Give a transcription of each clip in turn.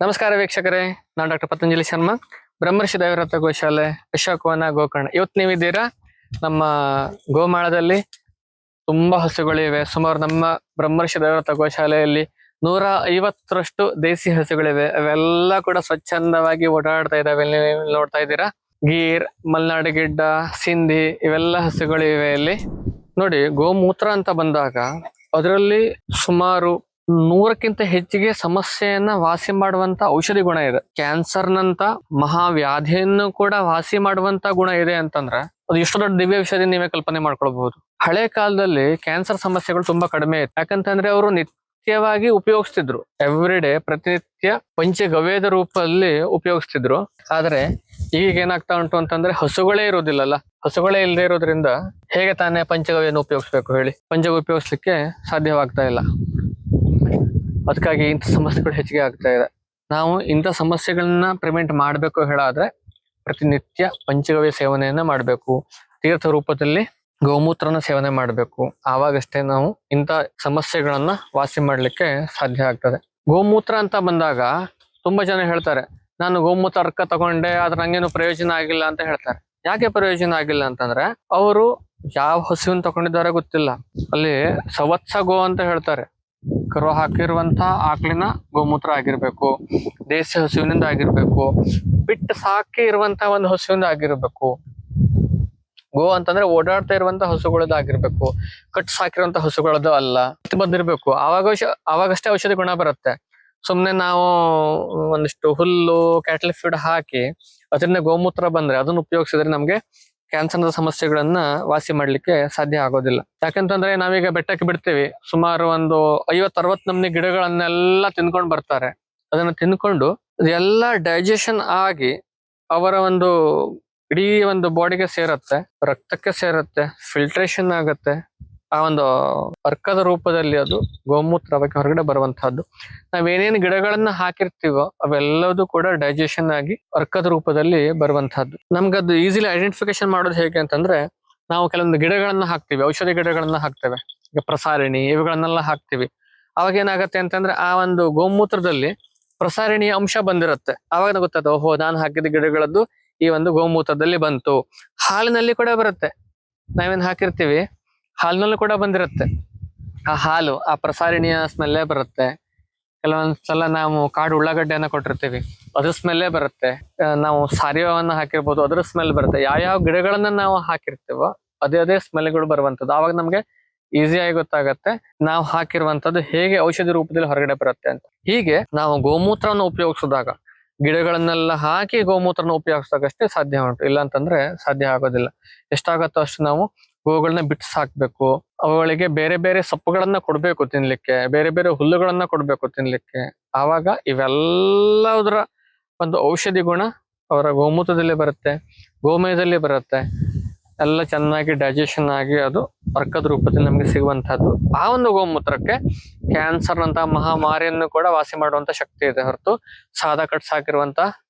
ನಮಸ್ಕಾರ ವೀಕ್ಷಕರೇ, ನಾನು ಡಾಕ್ಟರ್ ಪತಂಜಲಿ ಶರ್ಮಾ, ಬ್ರಹ್ಮರ್ಷಿ ದೈವರತ್ನ ಗೋಶಾಲೆ, ಅಶೋಕವನ, ಗೋಕರ್ಣ. ಇವತ್ತು ನೀವಿದ್ದೀರಾ ನಮ್ಮ ಗೋಮಾಳದಲ್ಲಿ. ತುಂಬಾ ಹಸುಗಳಿವೆ. ಸುಮಾರು ನಮ್ಮ ಬ್ರಹ್ಮರ್ಷಿ ದೈವರತ್ನ ಗೋಶಾಲೆಯಲ್ಲಿ 150ರಷ್ಟು ದೇಸಿ ಹಸುಗಳಿವೆ. ಅವೆಲ್ಲ ಕೂಡ ಸ್ವಚ್ಛಂದವಾಗಿ ಓಡಾಡ್ತಾ ಇದಾವೆ. ನೀವು ನೋಡ್ತಾ ಇದ್ದೀರಾ, ಗೀರ್, ಮಲ್ನಾಡು ಗಿಡ್ಡ, ಸಿಂಧಿ ಇವೆಲ್ಲ ಹಸುಗಳಿವೆ ಇಲ್ಲಿ. ನೋಡಿ, ಗೋಮೂತ್ರ ಅಂತ ಬಂದಾಗ ಅದರಲ್ಲಿ ಸುಮಾರು 100ಕ್ಕಿಂತ ಹೆಚ್ಚಿಗೆ ಸಮಸ್ಯೆಯನ್ನ ವಾಸಿ ಮಾಡುವಂತ ಔಷಧಿ ಗುಣ ಇದೆ. ಕ್ಯಾನ್ಸರ್ನಂತ ಮಹಾವ್ಯಾಧಿಯನ್ನು ಕೂಡ ವಾಸಿ ಮಾಡುವಂತ ಗುಣ ಇದೆ ಅಂತಂದ್ರೆ ಅದು ಎಷ್ಟು ದೊಡ್ಡ ದಿವ್ಯ ವಿಷಯ ನೀವೇ ಕಲ್ಪನೆ ಮಾಡ್ಕೊಳ್ಬಹುದು. ಹಳೆ ಕಾಲದಲ್ಲಿ ಕ್ಯಾನ್ಸರ್ ಸಮಸ್ಯೆಗಳು ತುಂಬಾ ಕಡಿಮೆ ಇತ್ತು. ಯಾಕಂತಂದ್ರೆ ಅವರು ನಿತ್ಯವಾಗಿ ಉಪಯೋಗಿಸ್ತಿದ್ರು. ಎವ್ರಿಡೇ, ಪ್ರತಿನಿತ್ಯ ಪಂಚಗವ್ಯದ ರೂಪದಲ್ಲಿ ಉಪಯೋಗಿಸ್ತಿದ್ರು. ಆದ್ರೆ ಈಗ ಏನಾಗ್ತಾ ಉಂಟು ಅಂತಂದ್ರೆ ಹಸುಗಳೇ ಇರೋದಿಲ್ಲಲ್ಲ. ಹಸುಗಳೇ ಇಲ್ಲದೆ ಇರೋದ್ರಿಂದ ಹೇಗೆ ತಾನೇ ಪಂಚಗವ್ಯನ ಉಪಯೋಗಿಸ್ಬೇಕು ಹೇಳಿ? ಪಂಚಗವ್ಯ ಉಪಯೋಗಿಸ್ಲಿಕ್ಕೆ ಸಾಧ್ಯವಾಗ್ತಾ ಇಲ್ಲ. ಅದಕ್ಕಾಗಿ ಇಂಥ ಸಮಸ್ಯೆಗಳು ಹೆಚ್ಚಿಗೆ ಆಗ್ತಾ ಇದೆ. ನಾವು ಇಂಥ ಸಮಸ್ಯೆಗಳನ್ನ ಪ್ರಿವೆಂಟ್ ಮಾಡಬೇಕು ಹೇಳಾದ್ರೆ ಪ್ರತಿನಿತ್ಯ ಪಂಚಗವ್ಯ ಸೇವನೆಯನ್ನ ಮಾಡಬೇಕು. ತೀರ್ಥ ರೂಪದಲ್ಲಿ ಗೋಮೂತ್ರನ ಸೇವನೆ ಮಾಡಬೇಕು. ಆವಾಗಷ್ಟೇ ನಾವು ಇಂಥ ಸಮಸ್ಯೆಗಳನ್ನ ವಾಸಿ ಮಾಡ್ಲಿಕ್ಕೆ ಸಾಧ್ಯ ಆಗ್ತದೆ. ಗೋಮೂತ್ರ ಅಂತ ಬಂದಾಗ ತುಂಬಾ ಜನ ಹೇಳ್ತಾರೆ, ನಾನು ಗೋಮೂತ್ರ ಅರ್ಕ ತಗೊಂಡೆ, ಆದ್ರೆ ನಂಗೇನು ಪ್ರಯೋಜನ ಆಗಿಲ್ಲ ಅಂತ ಹೇಳ್ತಾರೆ. ಯಾಕೆ ಪ್ರಯೋಜನ ಆಗಿಲ್ಲ ಅಂತಂದ್ರೆ ಅವರು ಯಾವ ಹಸುವಿನ ತಗೊಂಡಿದ್ದಾರೆ ಗೊತ್ತಿಲ್ಲ. ಅಲ್ಲಿ ಸವತ್ಸ ಗೋ ಅಂತ ಹೇಳ್ತಾರೆ. ಕರು ಹಾಕಿರುವಂತ ಆಕಳಿನ ಗೋಮೂತ್ರ ಆಗಿರ್ಬೇಕು, ದೇಸಿ ಹಸುವಿನಿಂದ ಆಗಿರ್ಬೇಕು, ಬಿಟ್ಟು ಸಾಕಿ ಇರುವಂತ ಒಂದು ಹಸುವಿಂದ ಆಗಿರ್ಬೇಕು. ಗೋ ಅಂತಂದ್ರೆ ಓಡಾಡ್ತಾ ಇರುವಂತ ಹಸುಗಳದ್ದು ಆಗಿರ್ಬೇಕು, ಕಟ್ ಸಾಕಿರುವಂತ ಹಸುಗಳದ್ದು ಅಲ್ಲ, ಬಂದಿರ್ಬೇಕು. ಅವಾಗಷ್ಟೇ ಔಷಧಿ ಗುಣ ಬರುತ್ತೆ. ಸುಮ್ನೆ ನಾವು ಒಂದಿಷ್ಟು ಹುಲ್ಲು, ಕ್ಯಾಟಲ್ ಫೀಡ್ ಹಾಕಿ ಅದರಿಂದ ಗೋಮೂತ್ರ ಬಂದ್ರೆ ಅದನ್ನ ಉಪಯೋಗಿಸಿದ್ರೆ ನಮ್ಗೆ ಕ್ಯಾನ್ಸರ್ನ ಸಮಸ್ಯೆಗಳನ್ನ ವಾಸಿ ಮಾಡ್ಲಿಕ್ಕೆ ಸಾಧ್ಯ ಆಗೋದಿಲ್ಲ. ಯಾಕಂತಂದ್ರೆ ನಾವೀಗ ಬೆಟ್ಟಕ್ಕೆ ಬಿಡ್ತೀವಿ, ಸುಮಾರು ಒಂದು 50-60 ನಮ್ನಿ ಗಿಡಗಳನ್ನೆಲ್ಲ ತಿನ್ಕೊಂಡು ಬರ್ತಾರೆ. ಅದನ್ನ ತಿನ್ಕೊಂಡು ಎಲ್ಲ ಡೈಜೆಷನ್ ಆಗಿ ಅವರ ಒಂದು ಇಡೀ ಒಂದು ಬಾಡಿಗೆ ಸೇರತ್ತೆ, ರಕ್ತಕ್ಕೆ ಸೇರತ್ತೆ, ಫಿಲ್ಟ್ರೇಷನ್ ಆಗತ್ತೆ. ಆ ಒಂದು ಅರ್ಕದ ರೂಪದಲ್ಲಿ ಅದು ಗೋಮೂತ್ರವಾಗಿ ಹೊರಗಡೆ ಬರುವಂತಹದ್ದು. ನಾವೇನೇನು ಗಿಡಗಳನ್ನ ಹಾಕಿರ್ತೀವೋ ಅವೆಲ್ಲದೂ ಕೂಡ ಡೈಜೆಷನ್ ಆಗಿ ಅರ್ಕದ ರೂಪದಲ್ಲಿ ಬರುವಂತಹದ್ದು. ನಮ್ಗದು ಈಸಿಲಿ ಐಡೆಂಟಿಫಿಕೇಶನ್ ಮಾಡೋದು ಹೇಗೆ ಅಂತಂದ್ರೆ, ನಾವು ಕೆಲವೊಂದು ಗಿಡಗಳನ್ನ ಹಾಕ್ತಿವಿ, ಔಷಧಿ ಗಿಡಗಳನ್ನ ಹಾಕ್ತೇವೆ, ಈಗ ಪ್ರಸಾರಿಣಿ ಇವುಗಳನ್ನೆಲ್ಲ ಹಾಕ್ತಿವಿ. ಅವಾಗ ಏನಾಗತ್ತೆ ಅಂತಂದ್ರೆ ಆ ಒಂದು ಗೋಮೂತ್ರದಲ್ಲಿ ಪ್ರಸಾರಿಣಿಯ ಅಂಶ ಬಂದಿರುತ್ತೆ. ಅವಾಗ ಗೊತ್ತಾಯ್ತು, ಓಹೋ, ನಾನು ಹಾಕಿದ ಗಿಡಗಳದ್ದು ಈ ಒಂದು ಗೋಮೂತ್ರದಲ್ಲಿ ಬಂತು. ಹಾಲಿನಲ್ಲಿ ಕೂಡ ಬರುತ್ತೆ. ನಾವೇನ್ ಹಾಕಿರ್ತೀವಿ ಹಾಲಿನಲ್ಲೂ ಕೂಡ ಬಂದಿರುತ್ತೆ. ಆ ಹಾಲು, ಆ ಪ್ರಸಾರಿಣಿಯ ಸ್ಮೆಲ್ಲೇ ಬರುತ್ತೆ. ಕೆಲವೊಂದ್ಸಲ ನಾವು ಕಾಡು ಉಳ್ಳಾಗಡ್ಡೆಯನ್ನ ಕೊಟ್ಟಿರ್ತೀವಿ, ಅದ್ರ ಸ್ಮೆಲ್ಲೇ ಬರುತ್ತೆ. ನಾವು ಸಾರಿಯವನ್ನ ಹಾಕಿರ್ಬೋದು, ಅದ್ರ ಸ್ಮೆಲ್ ಬರುತ್ತೆ. ಯಾವ ಗಿಡಗಳನ್ನ ನಾವು ಹಾಕಿರ್ತೀವೋ ಅದೇ ಸ್ಮೆಲ್ಗಳು ಬರುವಂತದ್ದು. ಆವಾಗ ನಮ್ಗೆ ಈಸಿಯಾಗಿ ಗೊತ್ತಾಗತ್ತೆ ನಾವು ಹಾಕಿರುವಂತದ್ದು ಹೇಗೆ ಔಷಧಿ ರೂಪದಲ್ಲಿ ಹೊರಗಡೆ ಬರುತ್ತೆ ಅಂತ. ಹೀಗೆ ನಾವು ಗೋಮೂತ್ರವನ್ನು ಉಪಯೋಗಿಸಿದಾಗ, ಗಿಡಗಳನ್ನೆಲ್ಲ ಹಾಕಿ ಗೋಮೂತ್ರನ ಉಪಯೋಗಿಸಿದಾಗಷ್ಟೇ ಸಾಧ್ಯ ಉಂಟು. ಇಲ್ಲ ಅಂತಂದ್ರೆ ಸಾಧ್ಯ ಆಗೋದಿಲ್ಲ. ಎಷ್ಟಾಗತ್ತೋ ಅಷ್ಟು ನಾವು ಗೋಗಳನ್ನ ಬಿಟ್ಟು ಸಾಕ್ಬೇಕು. ಅವುಗಳಿಗೆ ಬೇರೆ ಬೇರೆ ಸೊಪ್ಪುಗಳನ್ನ ಕೊಡ್ಬೇಕು ತಿನ್ಲಿಕ್ಕೆ, ಬೇರೆ ಬೇರೆ ಹುಲ್ಲುಗಳನ್ನ ಕೊಡ್ಬೇಕು ತಿನ್ಲಿಕ್ಕೆ. ಆವಾಗ ಇವೆಲ್ಲದರ ಒಂದು ಔಷಧಿ ಗುಣ ಅವರ ಗೋಮೂತ್ರದಲ್ಲಿ ಬರುತ್ತೆ, ಗೋಮಯದಲ್ಲಿ ಬರುತ್ತೆ. ಎಲ್ಲ ಚೆನ್ನಾಗಿ ಡೈಜೆಷನ್ ಆಗಿ ಅದು ಅರ್ಕದ ರೂಪದಲ್ಲಿ ನಮ್ಗೆ ಸಿಗುವಂತಹದ್ದು. ಆ ಒಂದು ಗೋಮೂತ್ರಕ್ಕೆ ಕ್ಯಾನ್ಸರ್ ನಂತಹ ಮಹಾಮಾರಿಯನ್ನು ಕೂಡ ವಾಸಿ ಮಾಡುವಂತ ಶಕ್ತಿ ಇದೆ ಹೊರತು ಸಾದಾ ಕಟ್ ಸಾಕಿರುವಂತ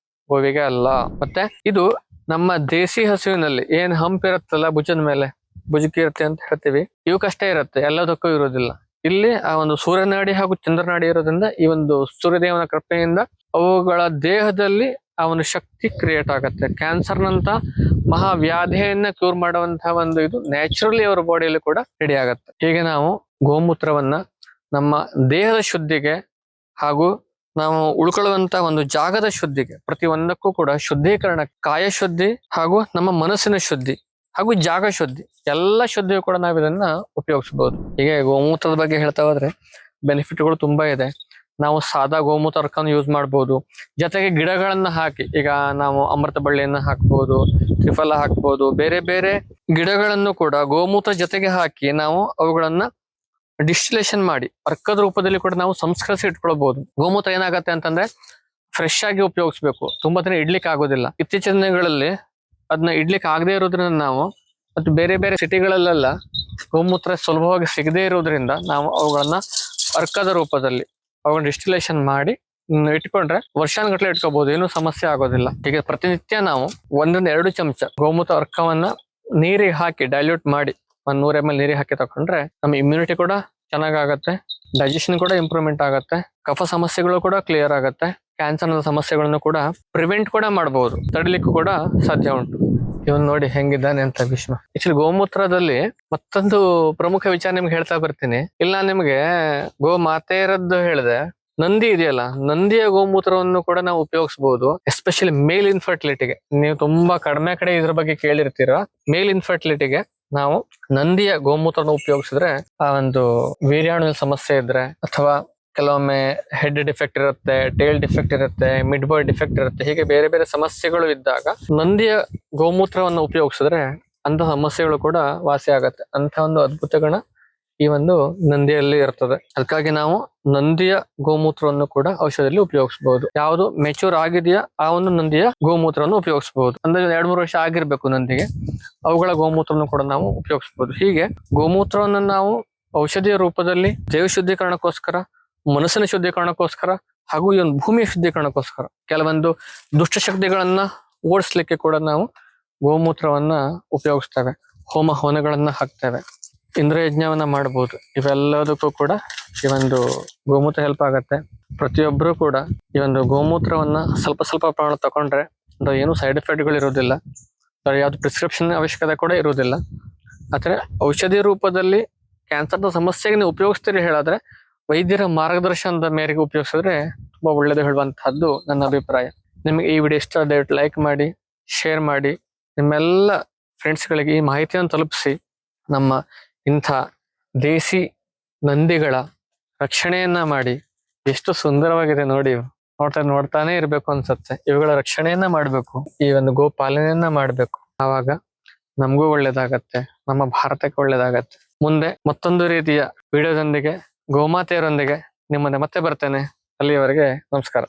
ಗೋವಿಗೆ ಅಲ್ಲ. ಮತ್ತೆ ಇದು ನಮ್ಮ ದೇಸಿ ಹಸುವಿನಲ್ಲಿ ಏನ್ ಹಂಪ್ ಇರುತ್ತಲ್ಲ ಭುಜದ ಮೇಲೆ, ಭುಜಕೀರ್ತಿ ಅಂತ ಹೇಳ್ತೀವಿ, ಇವಕ್ಕಷ್ಟೇ ಇರುತ್ತೆ, ಎಲ್ಲದಕ್ಕೂ ಇರೋದಿಲ್ಲ. ಇಲ್ಲಿ ಆ ಒಂದು ಸೂರ್ಯನಾಡಿ ಹಾಗೂ ಚಂದ್ರನಾಡಿ ಇರೋದ್ರಿಂದ ಈ ಒಂದು ಸೂರ್ಯದೇವನ ಕೃಪೆಯಿಂದ ಅವುಗಳ ದೇಹದಲ್ಲಿ ಆ ಒಂದು ಶಕ್ತಿ ಕ್ರಿಯೇಟ್ ಆಗತ್ತೆ. ಕ್ಯಾನ್ಸರ್ನಂತ ಮಹಾವ್ಯಾಧಿಯನ್ನ ಕ್ಯೂರ್ ಮಾಡುವಂತಹ ಒಂದು ಇದು ನ್ಯಾಚುರಲಿ ಅವರ ಬಾಡಿಯಲ್ಲಿ ಕೂಡ ರೆಡಿ ಆಗತ್ತೆ. ಹೀಗೆ ನಾವು ಗೋಮೂತ್ರವನ್ನ ನಮ್ಮ ದೇಹದ ಶುದ್ಧಿಗೆ ಹಾಗೂ ನಾವು ಉಳ್ಕೊಳ್ಳುವಂತ ಒಂದು ಜಾಗದ ಶುದ್ಧಿಗೆ, ಪ್ರತಿ ಒಂದಕ್ಕೂ ಕೂಡ ಶುದ್ಧೀಕರಣ, ಕಾಯ ಶುದ್ಧಿ ಹಾಗೂ ನಮ್ಮ ಮನಸ್ಸಿನ ಶುದ್ಧಿ ಹಾಗೂ ಜಾಗ ಶುದ್ಧಿ, ಎಲ್ಲ ಶುದ್ಧಿಯು ಕೂಡ ನಾವು ಇದನ್ನ ಉಪಯೋಗಿಸಬಹುದು. ಹೀಗೆ ಗೋಮೂತ್ರದ ಬಗ್ಗೆ ಹೇಳ್ತಾ ಹೋದ್ರೆ ಬೆನಿಫಿಟ್ಗಳು ತುಂಬಾ ಇದೆ. ನಾವು ಸಾದಾ ಗೋಮೂತ್ರ ಅರ್ಕನ್ನು ಯೂಸ್ ಮಾಡ್ಬೋದು. ಜೊತೆಗೆ ಗಿಡಗಳನ್ನ ಹಾಕಿ, ಈಗ ನಾವು ಅಮೃತ ಬಳ್ಳಿಯನ್ನ ಹಾಕ್ಬೋದು, ತ್ರಿಫಲ ಹಾಕ್ಬೋದು, ಬೇರೆ ಬೇರೆ ಗಿಡಗಳನ್ನು ಕೂಡ ಗೋಮೂತ್ರ ಜೊತೆಗೆ ಹಾಕಿ ನಾವು ಅವುಗಳನ್ನ ಡಿಸ್ಟಿಲೇಷನ್ ಮಾಡಿ ಅರ್ಕದ ರೂಪದಲ್ಲಿ ಕೂಡ ನಾವು ಸಂಸ್ಕರಿಸಿ ಇಟ್ಕೊಳ್ಬಹುದು. ಗೋಮೂತ್ರ ಏನಾಗತ್ತೆ ಅಂತಂದ್ರೆ ಫ್ರೆಶ್ ಆಗಿ ಉಪಯೋಗಿಸ್ಬೇಕು, ತುಂಬಾ ದಿನ ಇಡ್ಲಿಕ್ಕೆ ಆಗೋದಿಲ್ಲ. ಇತ್ತೀಚಿನ ದಿನಗಳಲ್ಲಿ ಅದನ್ನ ಇಡ್ಲಿಕ್ಕೆ ಆಗದೆ ಇರೋದ್ರಿಂದ ನಾವು, ಮತ್ತು ಬೇರೆ ಬೇರೆ ಸಿಟಿಗಳಲ್ಲೆಲ್ಲ ಗೋಮೂತ್ರ ಸುಲಭವಾಗಿ ಸಿಗದೇ ಇರೋದ್ರಿಂದ ನಾವು ಅವುಗಳನ್ನ ಅರ್ಕದ ರೂಪದಲ್ಲಿ ಅವುಗಳನ್ನ ಡಿಸ್ಟಿಲೇಷನ್ ಮಾಡಿ ಇಟ್ಕೊಂಡ್ರೆ ವರ್ಷಾನುಗಟ್ಲೆ ಇಟ್ಕೋಬಹುದು, ಏನೂ ಸಮಸ್ಯೆ ಆಗೋದಿಲ್ಲ. ಹೀಗೆ ಪ್ರತಿನಿತ್ಯ ನಾವು 1-2 ಚಮಚ ಗೋಮೂತ್ರ ಅರ್ಕವನ್ನ ನೀರಿಗೆ ಹಾಕಿ ಡೈಲ್ಯೂಟ್ ಮಾಡಿ 100 ml ನೀರಿಗೆ ಹಾಕಿ ತಕೊಂಡ್ರೆ ನಮ್ಮ ಇಮ್ಯುನಿಟಿ ಕೂಡ ಚೆನ್ನಾಗಾಗತ್ತೆ, ಡೈಜೆಷನ್ ಕೂಡ ಇಂಪ್ರೂವ್ಮೆಂಟ್ ಆಗತ್ತೆ, ಕಫ ಸಮಸ್ಯೆಗಳು ಕೂಡ ಕ್ಲಿಯರ್ ಆಗತ್ತೆ, ಕ್ಯಾನ್ಸರ್ನ ಸಮಸ್ಯೆಗಳನ್ನು ಕೂಡ ಪ್ರಿವೆಂಟ್ ಕೂಡ ಮಾಡಬಹುದು, ತಡಿಲಿಕ್ಕೂ ಕೂಡ ಸಾಧ್ಯ ಉಂಟು. ಇವನ್ ನೋಡಿ ಹೆಂಗಿದ್ದಾನೆ ಅಂತ ಭೀಷ್ಮ. ಆಕ್ಚುಲಿ ಗೋಮೂತ್ರದಲ್ಲಿ ಮತ್ತೊಂದು ಪ್ರಮುಖ ವಿಚಾರ ನಿಮ್ಗೆ ಹೇಳ್ತಾ ಬರ್ತೀನಿ. ಇಲ್ಲ ನಿಮ್ಗೆ ಗೋ ಮಾತೆಯರದ್ದು ಹೇಳಿದೆ, ನಂದಿ ಇದೆಯಲ್ಲ, ನಂದಿಯ ಗೋಮೂತ್ರವನ್ನು ಕೂಡ ನಾವು ಉಪಯೋಗಿಸಬಹುದು. ಎಸ್ಪೆಷಲಿ ಮೇಲ್ ಇನ್ಫರ್ಟಿಲಿಟಿಗೆ. ನೀವು ತುಂಬಾ ಕಡಿಮೆ ಕಡೆ ಇದ್ರ ಬಗ್ಗೆ ಕೇಳಿರ್ತೀರ. ಮೇಲ್ ಇನ್ಫರ್ಟಿಲಿಟಿಗೆ ನಾವು ನಂದಿಯ ಗೋಮೂತ್ರನ ಉಪಯೋಗಿಸಿದ್ರೆ, ಆ ಒಂದು ವೀರ್ಯಾಣುವಿನ ಸಮಸ್ಯೆ ಇದ್ರೆ, ಅಥವಾ ಕೆಲವೊಮ್ಮೆ ಹೆಡ್ ಡಿಫೆಕ್ಟ್ ಇರುತ್ತೆ, ಟೇಲ್ ಡಿಫೆಕ್ಟ್ ಇರುತ್ತೆ, ಮಿಡ್ ಬಾಯ್ ಡಿಫೆಕ್ಟ್ ಇರುತ್ತೆ, ಹೀಗೆ ಬೇರೆ ಬೇರೆ ಸಮಸ್ಯೆಗಳು ಇದ್ದಾಗ ನಂದಿಯ ಗೋಮೂತ್ರವನ್ನು ಉಪಯೋಗಿಸಿದ್ರೆ ಅಂತ ಸಮಸ್ಯೆಗಳು ಕೂಡ ವಾಸಿ ಆಗತ್ತೆ. ಅಂತ ಒಂದು ಅದ್ಭುತ ಗುಣ ಈ ಒಂದು ನಂದಿಯಲ್ಲಿ ಇರ್ತದೆ. ಅದಕ್ಕಾಗಿ ನಾವು ನಂದಿಯ ಗೋಮೂತ್ರವನ್ನು ಕೂಡ ಔಷಧಿಯಲ್ಲಿ ಉಪಯೋಗಿಸಬಹುದು. ಯಾವುದು ಮೆಚೂರ್ ಆಗಿದೆಯಾ ಆ ಒಂದು ನಂದಿಯ ಗೋಮೂತ್ರವನ್ನು ಉಪಯೋಗಿಸಬಹುದು. ಅಂದ್ರೆ 2-3 ವರ್ಷ ಆಗಿರ್ಬೇಕು ನಂದಿಗೆ, ಅವುಗಳ ಗೋಮೂತ್ರವನ್ನು ಕೂಡ ನಾವು ಉಪಯೋಗಿಸಬಹುದು. ಹೀಗೆ ಗೋಮೂತ್ರವನ್ನು ನಾವು ಔಷಧಿಯ ರೂಪದಲ್ಲಿ ಜೈವ ಶುದ್ಧೀಕರಣಕ್ಕೋಸ್ಕರ, ಮನಸ್ಸಿನ ಶುದ್ಧೀಕರಣಕ್ಕೋಸ್ಕರ, ಹಾಗೂ ಈ ಒಂದು ಭೂಮಿಯ ಶುದ್ಧೀಕರಣಕ್ಕೋಸ್ಕರ, ಕೆಲವೊಂದು ದುಷ್ಟಶಕ್ತಿಗಳನ್ನ ಓಡಿಸ್ಲಿಕ್ಕೆ ಕೂಡ ನಾವು ಗೋಮೂತ್ರವನ್ನ ಉಪಯೋಗಿಸ್ತೇವೆ. ಹೋಮ ಹವನಗಳನ್ನ ಹಾಕ್ತೇವೆ, ಇಂದ್ರಯಜ್ಞವನ್ನ ಮಾಡಬಹುದು. ಇವೆಲ್ಲದಕ್ಕೂ ಕೂಡ ಈ ಒಂದು ಗೋಮೂತ್ರ ಹೆಲ್ಪ್ ಆಗತ್ತೆ. ಪ್ರತಿಯೊಬ್ಬರು ಕೂಡ ಈ ಒಂದು ಗೋಮೂತ್ರವನ್ನ ಸ್ವಲ್ಪ ಸ್ವಲ್ಪ ಪ್ರಮಾಣ ತಗೊಂಡ್ರೆ ಅಂದ್ರೆ ಏನು ಸೈಡ್ ಎಫೆಕ್ಟ್ಗಳು ಇರೋದಿಲ್ಲ, ಯಾವ್ದು ಪ್ರಿಸ್ಕ್ರಿಪ್ಷನ್ ಅವಶ್ಯಕತೆ ಕೂಡ ಇರುವುದಿಲ್ಲ. ಆದ್ರೆ ಔಷಧಿ ರೂಪದಲ್ಲಿ ಕ್ಯಾನ್ಸರ್ನ ಸಮಸ್ಯೆಗೆ ನೀವು ಉಪಯೋಗಿಸ್ತೀರಿ ಹೇಳಿದ್ರೆ ವೈದ್ಯರ ಮಾರ್ಗದರ್ಶನದ ಮೇರೆಗೆ ಉಪಯೋಗಿಸಿದ್ರೆ ತುಂಬಾ ಒಳ್ಳೇದು ಹೇಳುವಂತಹದ್ದು ನನ್ನ ಅಭಿಪ್ರಾಯ. ನಿಮಗೆ ಈ ವಿಡಿಯೋ ಇಷ್ಟ, ದಯವಿಟ್ಟು ಲೈಕ್ ಮಾಡಿ, ಶೇರ್ ಮಾಡಿ, ನಿಮ್ಮೆಲ್ಲ ಫ್ರೆಂಡ್ಸ್ಗಳಿಗೆ ಈ ಮಾಹಿತಿಯನ್ನು ತಲುಪಿಸಿ. ನಮ್ಮ ಇಂಥ ದೇಸಿ ನಂದಿಗಳ ರಕ್ಷಣೆಯನ್ನ ಮಾಡಿ. ಎಷ್ಟು ಸುಂದರವಾಗಿದೆ ನೋಡಿ, ನೋಡ್ತಾನೆ ಇರ್ಬೇಕು ಅನ್ಸತ್ತೆ. ಇವುಗಳ ರಕ್ಷಣೆಯನ್ನ ಮಾಡ್ಬೇಕು, ಈ ಒಂದು ಗೋಪಾಲನೆಯನ್ನ ಮಾಡ್ಬೇಕು. ಆವಾಗ ನಮಗೂ ಒಳ್ಳೇದಾಗತ್ತೆ, ನಮ್ಮ ಭಾರತಕ್ಕೆ ಒಳ್ಳೇದಾಗತ್ತೆ. ಮುಂದೆ ಮತ್ತೊಂದು ರೀತಿಯ ವಿಡಿಯೋದೊಂದಿಗೆ, ಗೋಮಾತೆಯರೊಂದಿಗೆ ನಿಮ್ಮ ಮತ್ತೆ ಬರ್ತೇನೆ. ಅಲ್ಲಿಯವರೆಗೆ ನಮಸ್ಕಾರ.